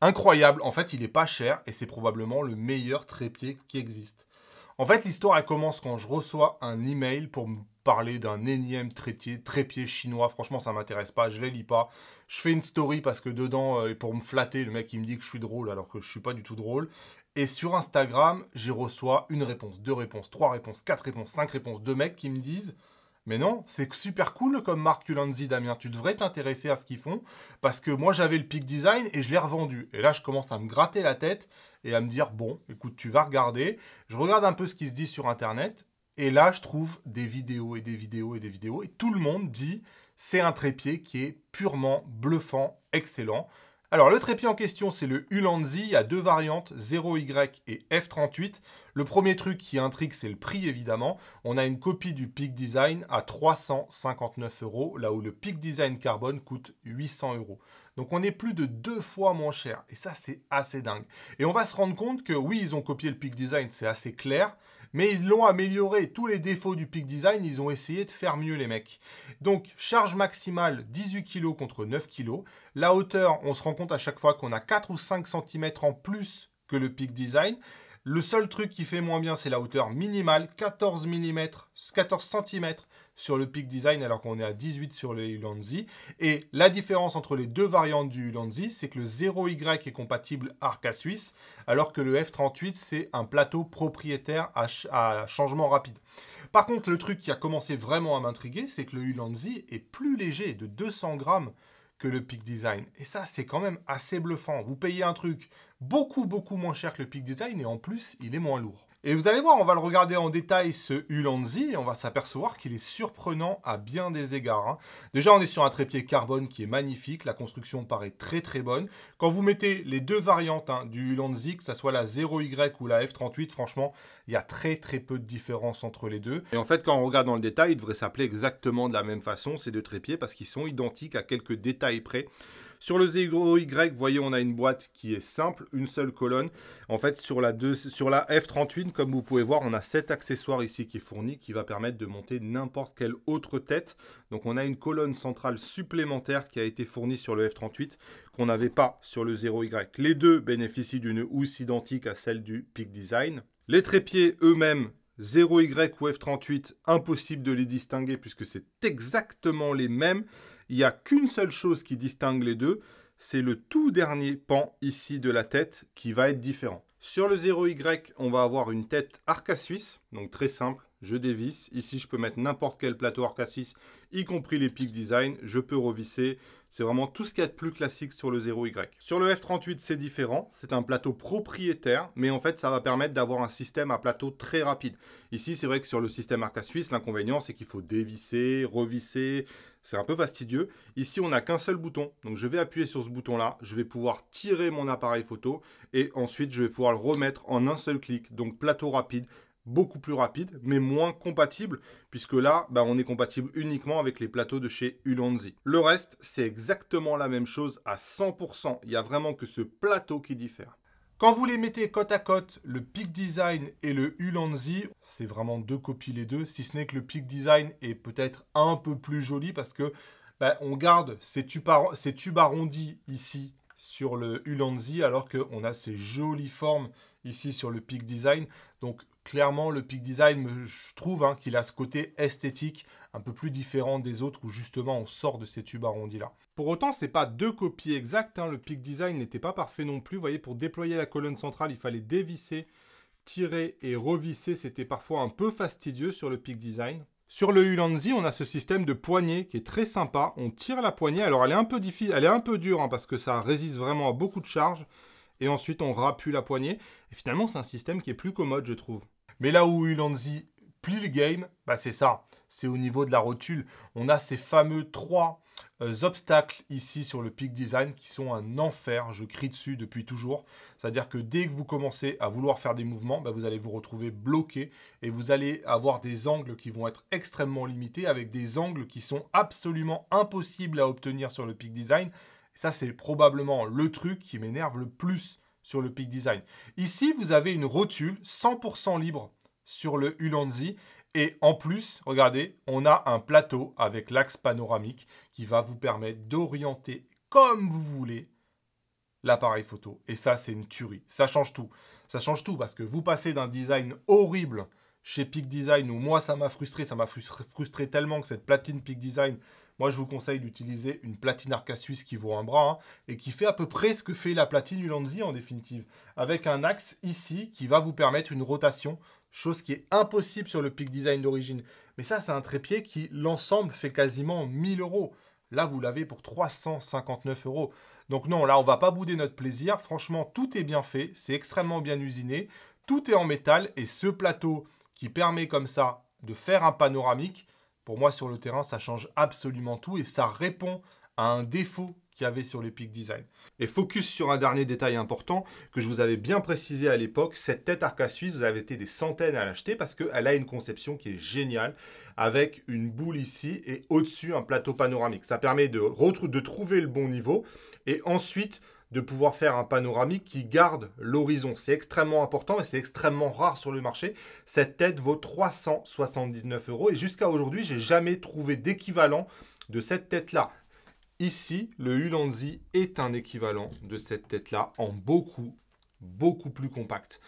Incroyable, en fait, il est pas cher et c'est probablement le meilleur trépied qui existe. En fait, l'histoire, elle commence quand je reçois un email pour me parler d'un énième trépied chinois. Franchement, ça m'intéresse pas, je les lis pas. Je fais une story parce que dedans, pour me flatter, le mec, il me dit que je suis drôle alors que je suis pas du tout drôle. Et sur Instagram, j'y reçois une réponse, deux réponses, trois réponses, quatre réponses, cinq réponses, deux mecs qui me disent mais non, c'est super cool comme marque Ulanzi, Damien. Tu devrais t'intéresser à ce qu'ils font parce que moi j'avais le Peak Design et je l'ai revendu. Et là je commence à me gratter la tête et à me dire bon, écoute, tu vas regarder. Je regarde un peu ce qui se dit sur internet et là je trouve des vidéos et des vidéos et des vidéos et tout le monde dit c'est un trépied qui est purement bluffant, excellent. Alors, le trépied en question, c'est le Ulanzi. Il y a deux variantes, 0Y et F38. Le premier truc qui intrigue, c'est le prix, évidemment. On a une copie du Peak Design à 359 €, là où le Peak Design Carbone coûte 800 €. Donc, on est plus de 2 fois moins cher. Et ça, c'est assez dingue. Et on va se rendre compte que, oui, ils ont copié le Peak Design, c'est assez clair. Mais ils l'ont amélioré. Tous les défauts du Peak Design, ils ont essayé de faire mieux, les mecs. Donc, charge maximale, 18 kg contre 9 kg. La hauteur, on se rend compte à chaque fois qu'on a 4 ou 5 cm en plus que le Peak Design. Le seul truc qui fait moins bien, c'est la hauteur minimale, 14 cm sur le Peak Design, alors qu'on est à 18 sur le Ulanzi. Et la différence entre les deux variantes du Ulanzi, c'est que le 0Y est compatible Arca Suisse, alors que le F38, c'est un plateau propriétaire à changement rapide. Par contre, le truc qui a commencé vraiment à m'intriguer, c'est que le Ulanzi est plus léger, de 200 grammes, que le Peak Design. Et ça, c'est quand même assez bluffant. Vous payez un truc beaucoup moins cher que le Peak Design et en plus, il est moins lourd. Et vous allez voir, on va le regarder en détail, ce Ulanzi, et on va s'apercevoir qu'il est surprenant à bien des égards, hein. Déjà, on est sur un trépied carbone qui est magnifique, la construction paraît très bonne. Quand vous mettez les deux variantes du Ulanzi, que ce soit la 0Y ou la F38, franchement, il y a très peu de différence entre les deux. Et en fait, quand on regarde dans le détail, ils devraient s'appeler exactement de la même façon, ces deux trépieds, parce qu'ils sont identiques à quelques détails près. Sur le 0Y, vous voyez, on a une boîte qui est simple, une seule colonne. En fait, sur la F38, comme vous pouvez voir, on a 7 accessoires ici qui est fourni, qui va permettre de monter n'importe quelle autre tête. Donc, on a une colonne centrale supplémentaire qui a été fournie sur le F38, qu'on n'avait pas sur le 0Y. Les deux bénéficient d'une housse identique à celle du Peak Design. Les trépieds eux-mêmes, 0Y ou F38, impossible de les distinguer puisque c'est exactement les mêmes. Il n'y a qu'une seule chose qui distingue les deux, c'est le tout dernier pan ici de la tête qui va être différent. Sur le 0Y, on va avoir une tête Arca Suisse, donc très simple, je dévisse. Ici, je peux mettre n'importe quel plateau Arca Suisse, y compris les Peak Design, je peux revisser. C'est vraiment tout ce qu'il y a de plus classique sur le 0Y. Sur le F38, c'est différent. C'est un plateau propriétaire, mais en fait, ça va permettre d'avoir un système à plateau très rapide. Ici, c'est vrai que sur le système Arca Suisse, l'inconvénient, c'est qu'il faut dévisser, revisser. C'est un peu fastidieux. Ici, on n'a qu'un seul bouton. Donc, je vais appuyer sur ce bouton-là. Je vais pouvoir tirer mon appareil photo et ensuite, je vais pouvoir le remettre en un seul clic. Donc, plateau rapide, beaucoup plus rapide, mais moins compatible, puisque là, on est compatible uniquement avec les plateaux de chez Ulanzi. Le reste, c'est exactement la même chose à 100%. Il n'y a vraiment que ce plateau qui diffère. Quand vous les mettez côte à côte, le Peak Design et le Ulanzi, c'est vraiment deux copies les deux, si ce n'est que le Peak Design est peut-être un peu plus joli parce que on garde ces tubes arrondis ici sur le Ulanzi alors qu'on a ces jolies formes ici sur le Peak Design. Donc clairement, le Peak Design, je trouve qu'il a ce côté esthétique un peu plus différent des autres où justement on sort de ces tubes arrondis là. Pour autant, ce n'est pas deux copies exactes, le Peak Design n'était pas parfait non plus. Vous voyez, pour déployer la colonne centrale, il fallait dévisser, tirer et revisser. C'était parfois un peu fastidieux sur le Peak Design. Sur le Ulanzi, on a ce système de poignée qui est très sympa. On tire la poignée. Alors, elle est un peu difficile, elle est un peu dure parce que ça résiste vraiment à beaucoup de charges. Et ensuite, on rappuie la poignée. Et finalement, c'est un système qui est plus commode, je trouve. Mais là où Ulanzi plie le game, c'est ça. C'est au niveau de la rotule. On a ces fameux 3 obstacles ici sur le Peak Design qui sont un enfer. Je crie dessus depuis toujours. C'est-à-dire que dès que vous commencez à vouloir faire des mouvements, vous allez vous retrouver bloqué et vous allez avoir des angles qui vont être extrêmement limités avec des angles qui sont absolument impossibles à obtenir sur le Peak Design. Et ça, c'est probablement le truc qui m'énerve le plus sur le Peak Design. Ici, vous avez une rotule 100% libre sur le Ulanzi. Et en plus, regardez, on a un plateau avec l'axe panoramique qui va vous permettre d'orienter comme vous voulez l'appareil photo. Et ça, c'est une tuerie. Ça change tout. Ça change tout parce que vous passez d'un design horrible chez Peak Design, où moi, ça m'a frustré tellement que cette platine Peak Design, moi, je vous conseille d'utiliser une platine Arca Suisse qui vaut un bras, hein, et qui fait à peu près ce que fait la platine Ulanzi en définitive, avec un axe ici qui va vous permettre une rotation, chose qui est impossible sur le Peak Design d'origine. Mais ça, c'est un trépied qui, l'ensemble, fait quasiment 1000 €. Là, vous l'avez pour 359 €. Donc non, là, on va pas bouder notre plaisir. Franchement, tout est bien fait, c'est extrêmement bien usiné, tout est en métal, et ce plateau qui permet comme ça de faire un panoramique, pour moi, sur le terrain, ça change absolument tout et ça répond à un défaut qu'il y avait sur les Peak Design. Et focus sur un dernier détail important que je vous avais bien précisé à l'époque, cette tête Arca Suisse, vous avez été des centaines à l'acheter parce qu'elle a une conception qui est géniale avec une boule ici et au-dessus un plateau panoramique. Ça permet de trouver le bon niveau et ensuite de pouvoir faire un panoramique qui garde l'horizon. C'est extrêmement important et c'est extrêmement rare sur le marché. Cette tête vaut 379 € et jusqu'à aujourd'hui, j'ai jamais trouvé d'équivalent de cette tête-là. Ici, le Ulanzi est un équivalent de cette tête-là en beaucoup plus compact.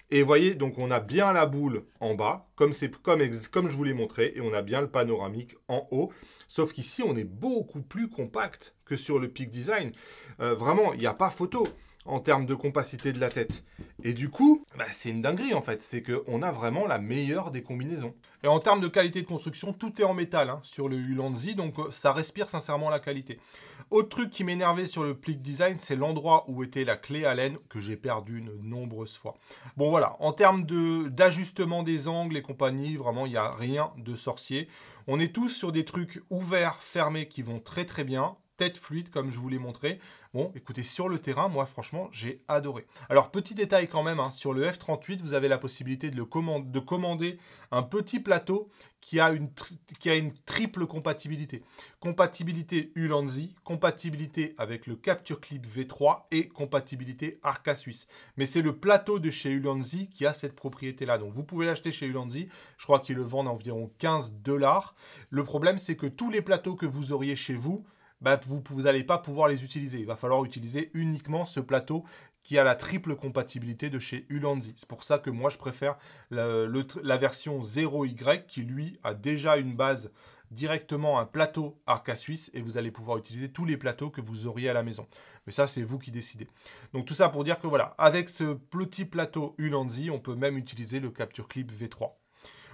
Et vous voyez, donc on a bien la boule en bas, comme je vous l'ai montré, et on a bien le panoramique en haut. Sauf qu'ici, on est beaucoup plus compact que sur le Peak Design. Vraiment, il n'y a pas photo en termes de compacité de la tête. Et du coup, c'est une dinguerie en fait. C'est qu'on a vraiment la meilleure des combinaisons. Et en termes de qualité de construction, tout est en métal hein, sur le Ulanzi, donc ça respire sincèrement la qualité. Autre truc qui m'énervait sur le Peak Design, c'est l'endroit où était la clé Allen que j'ai perdu de nombreuses fois. Bon voilà, en termes d'ajustement des angles et compagnie, vraiment il n'y a rien de sorcier. On est tous sur des trucs ouverts, fermés qui vont très très bien. Tête fluide comme je vous l'ai montré. Bon, écoutez, sur le terrain, moi franchement, j'ai adoré. Alors, petit détail quand même, hein, sur le F38, vous avez la possibilité de commander un petit plateau qui a une triple compatibilité. Compatibilité Ulanzi, compatibilité avec le Capture Clip V3 et compatibilité Arca Suisse. Mais c'est le plateau de chez Ulanzi qui a cette propriété-là. Donc, vous pouvez l'acheter chez Ulanzi. Je crois qu'ils le vendent à environ 15 $. Le problème, c'est que tous les plateaux que vous auriez chez vous, vous n'allez pas pouvoir les utiliser. Il va falloir utiliser uniquement ce plateau qui a la triple compatibilité de chez Ulanzi. C'est pour ça que moi, je préfère la version 0Y qui, lui, a déjà une base directement un plateau Arca Suisse et vous allez pouvoir utiliser tous les plateaux que vous auriez à la maison. Mais ça, c'est vous qui décidez. Donc, tout ça pour dire que voilà, avec ce petit plateau Ulanzi, on peut même utiliser le Capture Clip V3.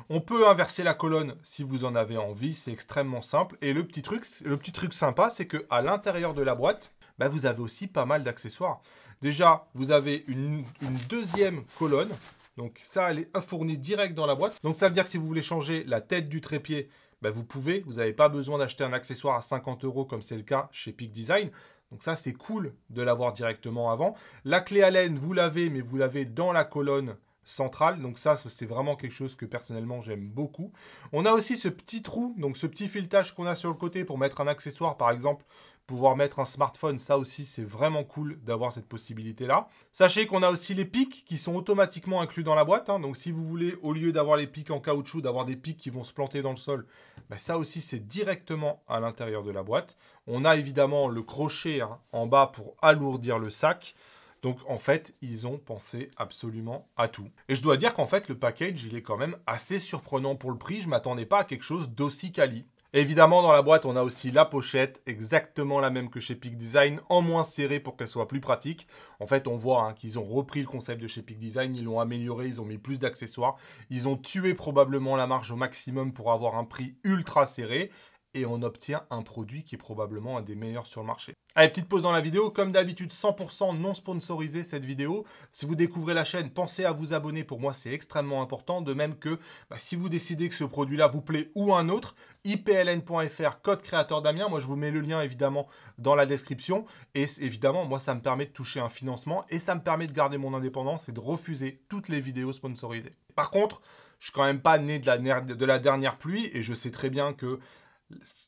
On peut inverser la colonne si vous en avez envie, c'est extrêmement simple. Et le petit truc sympa, c'est qu'à l'intérieur de la boîte, vous avez aussi pas mal d'accessoires. Déjà, vous avez une deuxième colonne. Donc ça, elle est fournie direct dans la boîte. Donc ça veut dire que si vous voulez changer la tête du trépied, vous pouvez. Vous n'avez pas besoin d'acheter un accessoire à 50 € comme c'est le cas chez Peak Design. Donc ça, c'est cool de l'avoir directement avant. La clé Allen, vous l'avez, mais vous l'avez dans la colonne centrale, donc ça c'est vraiment quelque chose que personnellement j'aime beaucoup. On a aussi ce petit trou, donc ce petit filetage qu'on a sur le côté pour mettre un accessoire, par exemple pouvoir mettre un smartphone, ça aussi c'est vraiment cool d'avoir cette possibilité là. Sachez qu'on a aussi les pics qui sont automatiquement inclus dans la boîte, hein. Donc si vous voulez, au lieu d'avoir les pics en caoutchouc, d'avoir des pics qui vont se planter dans le sol, ça aussi c'est directement à l'intérieur de la boîte. On a évidemment le crochet hein, en bas pour alourdir le sac. Donc, en fait, ils ont pensé absolument à tout. Et je dois dire qu'en fait, le package, il est quand même assez surprenant pour le prix. Je ne m'attendais pas à quelque chose d'aussi quali. Évidemment, dans la boîte, on a aussi la pochette, exactement la même que chez Peak Design, en moins serrée pour qu'elle soit plus pratique. En fait, on voit hein, qu'ils ont repris le concept de chez Peak Design, ils l'ont amélioré, ils ont mis plus d'accessoires. Ils ont tué probablement la marge au maximum pour avoir un prix ultra serré. Et on obtient un produit qui est probablement un des meilleurs sur le marché. Allez, petite pause dans la vidéo. Comme d'habitude, 100% non sponsorisé cette vidéo. Si vous découvrez la chaîne, pensez à vous abonner. Pour moi, c'est extrêmement important. De même que si vous décidez que ce produit-là vous plaît ou un autre, ipln.fr, code créateur Damien. Moi, je vous mets le lien évidemment dans la description. Et évidemment, moi, ça me permet de toucher un financement et ça me permet de garder mon indépendance et de refuser toutes les vidéos sponsorisées. Par contre, je ne suis quand même pas né de la dernière pluie et je sais très bien que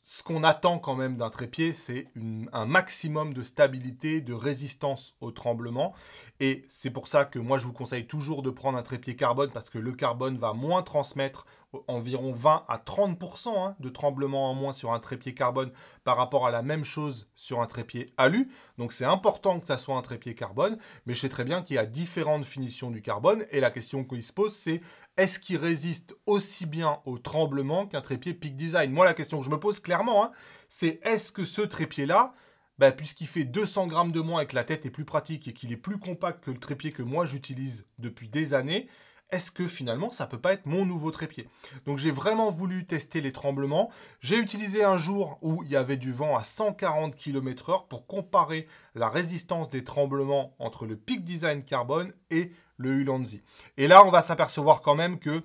ce qu'on attend quand même d'un trépied, c'est un maximum de stabilité, de résistance au tremblement. Et c'est pour ça que moi, je vous conseille toujours de prendre un trépied carbone parce que le carbone va moins transmettre environ 20 à 30% de tremblement en moins sur un trépied carbone par rapport à la même chose sur un trépied alu. Donc c'est important que ça soit un trépied carbone, mais je sais très bien qu'il y a différentes finitions du carbone. Et la question qu'il se pose, c'est est-ce qu'il résiste aussi bien au tremblement qu'un trépied Peak Design? Moi, la question que je me pose clairement, c'est est-ce que ce trépied-là, puisqu'il fait 200 grammes de moins et que la tête est plus pratique et qu'il est plus compact que le trépied que moi j'utilise depuis des années, est-ce que finalement ça peut pas être mon nouveau trépied? Donc j'ai vraiment voulu tester les tremblements. J'ai utilisé un jour où il y avait du vent à 140 km/h pour comparer la résistance des tremblements entre le Peak Design Carbone et le Ulanzi. Et là on va s'apercevoir quand même que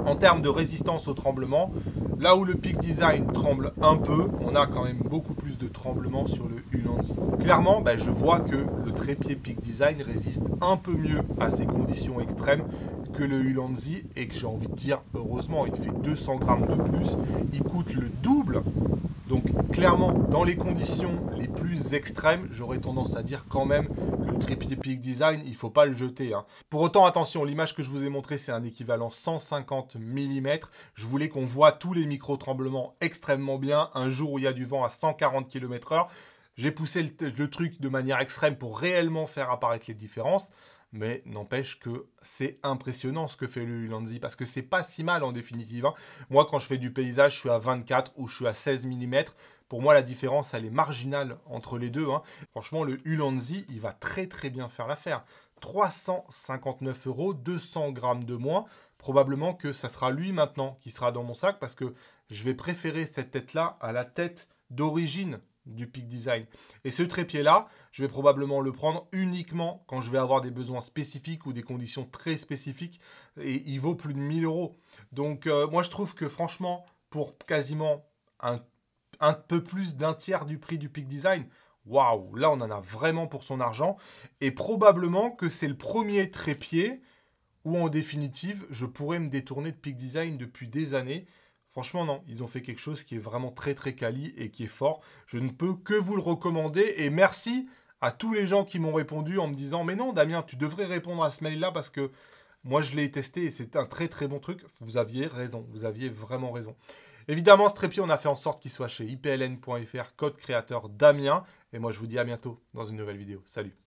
en termes de résistance au tremblement, là où le Peak Design tremble un peu, on a quand même beaucoup plus de tremblements sur le Ulanzi. Clairement, je vois que le trépied Peak Design résiste un peu mieux à ces conditions extrêmes que le Ulanzi et que j'ai envie de dire, heureusement, il fait 200 grammes de plus, il coûte le double. Donc clairement, dans les conditions les plus extrêmes, j'aurais tendance à dire quand même que le trépied Peak Design, il ne faut pas le jeter. Pour autant, attention, l'image que je vous ai montrée, c'est un équivalent 150 mm. Je voulais qu'on voit tous les micro-tremblements extrêmement bien. Un jour où il y a du vent à 140 km/h, j'ai poussé le truc de manière extrême pour réellement faire apparaître les différences. Mais n'empêche que c'est impressionnant ce que fait le Ulanzi, parce que c'est pas si mal en définitive. Moi, quand je fais du paysage, je suis à 24 ou je suis à 16 mm. Pour moi, la différence, elle est marginale entre les deux. Franchement, le Ulanzi, il va très très bien faire l'affaire. 359 €, 200 grammes de moins. Probablement que ça sera lui maintenant qui sera dans mon sac, parce que je vais préférer cette tête-là à la tête d'origine du Peak Design. Et ce trépied-là, je vais probablement le prendre uniquement quand je vais avoir des besoins spécifiques ou des conditions très spécifiques. Et il vaut plus de 1000 €. Donc moi, je trouve que franchement, pour quasiment un peu plus d'un tiers du prix du Peak Design, waouh, là, on en a vraiment pour son argent. Et probablement que c'est le premier trépied où, en définitive, je pourrais me détourner de Peak Design depuis des années. Franchement, non, ils ont fait quelque chose qui est vraiment très très quali et qui est fort. Je ne peux que vous le recommander et merci à tous les gens qui m'ont répondu en me disant « Mais non, Damien, tu devrais répondre à ce mail-là parce que moi, je l'ai testé et c'est un très très bon truc. » Vous aviez raison, vous aviez vraiment raison. Évidemment, ce trépied, on a fait en sorte qu'il soit chez ipln.fr, code créateur Damien. Et moi, je vous dis à bientôt dans une nouvelle vidéo. Salut!